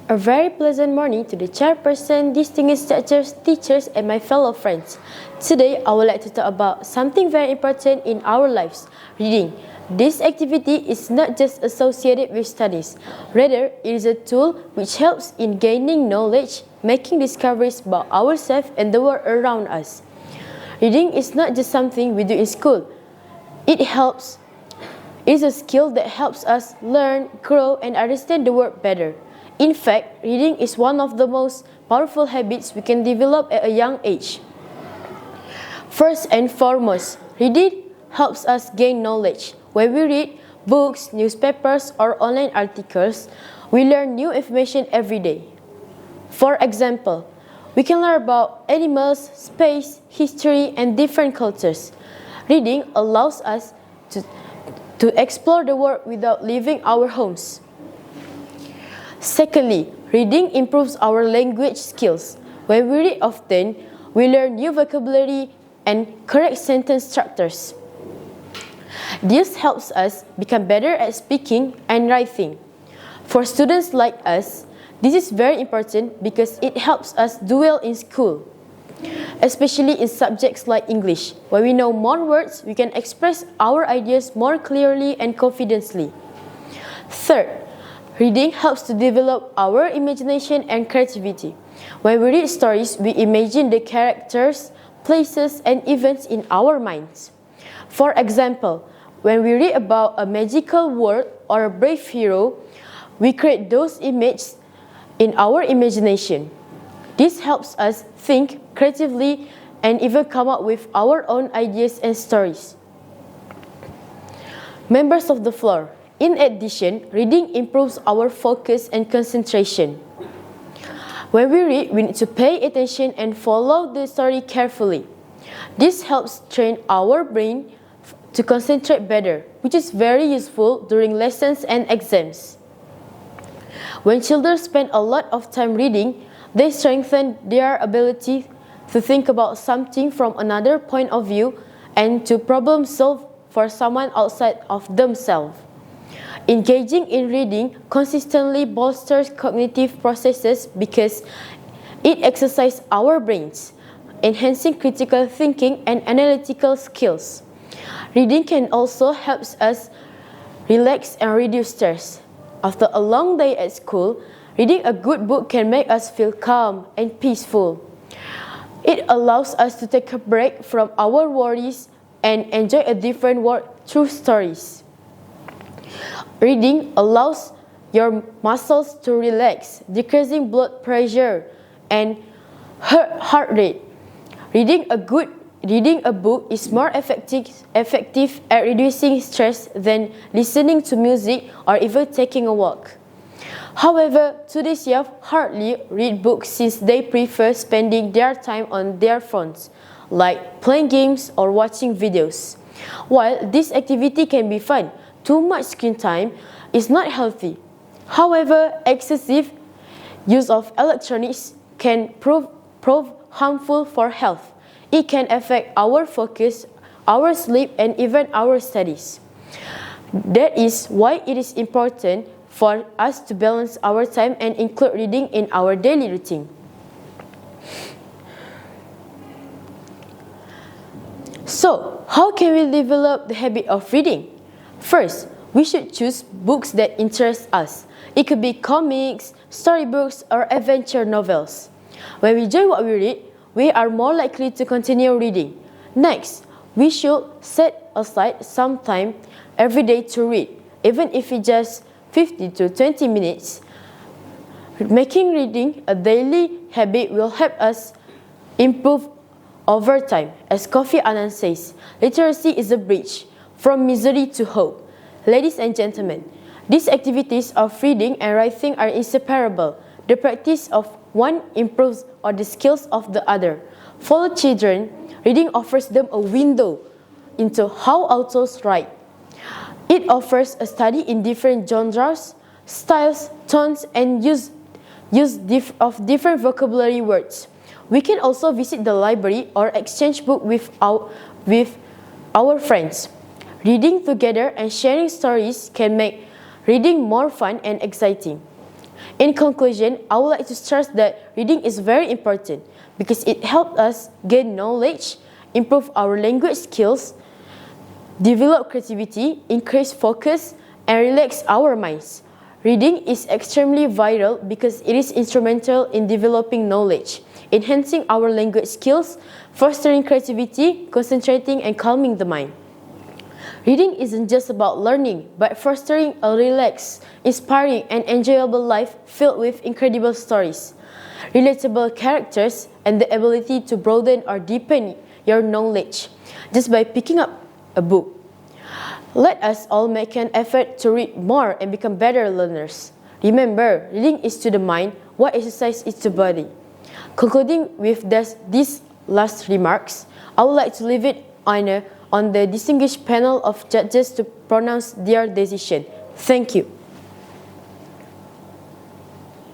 A very pleasant morning to the chairperson, distinguished teachers, and my fellow friends. Today, I would like to talk about something very important in our lives, reading. This activity is not just associated with studies. Rather, it is a tool which helps in gaining knowledge, making discoveries about ourselves and the world around us. Reading is not just something we do in school. It is a skill that helps us learn, grow, and understand the world better. In fact, reading is one of the most powerful habits we can develop at a young age. First and foremost, reading helps us gain knowledge. When we read books, newspapers, or online articles, we learn new information every day. For example, we can learn about animals, space, history, and different cultures. Reading allows us to explore the world without leaving our homes. Secondly, reading improves our language skills. When we read often, we learn new vocabulary and correct sentence structures. This helps us become better at speaking and writing. For students like us, this is very important because it helps us do well in school, especially in subjects like English. When we know more words, we can express our ideas more clearly and confidently. Third, reading helps to develop our imagination and creativity. When we read stories, we imagine the characters, places, and events in our minds. For example, when we read about a magical world or a brave hero, we create those images in our imagination. This helps us think creatively and even come up with our own ideas and stories. Members of the floor, in addition, reading improves our focus and concentration. When we read, we need to pay attention and follow the story carefully. This helps train our brain to concentrate better, which is very useful during lessons and exams. When children spend a lot of time reading, they strengthen their ability to think about something from another point of view and to problem solve for someone outside of themselves. Engaging in reading consistently bolsters cognitive processes because it exercises our brains, enhancing critical thinking and analytical skills. Reading can also help us relax and reduce stress. After a long day at school, reading a good book can make us feel calm and peaceful. It allows us to take a break from our worries and enjoy a different world through stories. Reading allows your muscles to relax, decreasing blood pressure and heart rate. Reading a book is more effective at reducing stress than listening to music or even taking a walk. However, today's youth hardly read books since they prefer spending their time on their phones, like playing games or watching videos. While this activity can be fun, too much screen time is not healthy. However, excessive use of electronics can prove harmful for health. It can affect our focus, our sleep, and even our studies. That is why it is important for us to balance our time and include reading in our daily routine. So, how can we develop the habit of reading? First, we should choose books that interest us. It could be comics, storybooks, or adventure novels. When we enjoy what we read, we are more likely to continue reading. Next, we should set aside some time every day to read, even if it's just 50 to 20 minutes. Making reading a daily habit will help us improve over time. As Kofi Annan says, literacy is a bridge from misery to hope. Ladies and gentlemen, these activities of reading and writing are inseparable. The practice of one improves on the skills of the other. For children, reading offers them a window into how authors write. It offers a study in different genres, styles, tones, and use of different vocabulary words. We can also visit the library or exchange books with our friends. Reading together and sharing stories can make reading more fun and exciting. In conclusion, I would like to stress that reading is very important because it helps us gain knowledge, improve our language skills, develop creativity, increase focus, and relax our minds. Reading is extremely vital because it is instrumental in developing knowledge, enhancing our language skills, fostering creativity, concentrating, and calming the mind. Reading isn't just about learning, but fostering a relaxed, inspiring, and enjoyable life filled with incredible stories, relatable characters, and the ability to broaden or deepen your knowledge just by picking up a book. Let us all make an effort to read more and become better learners. Remember, reading is to the mind what exercise is to the body. Concluding with these last remarks, I would like to leave it on the distinguished panel of judges to pronounce their decision. Thank you.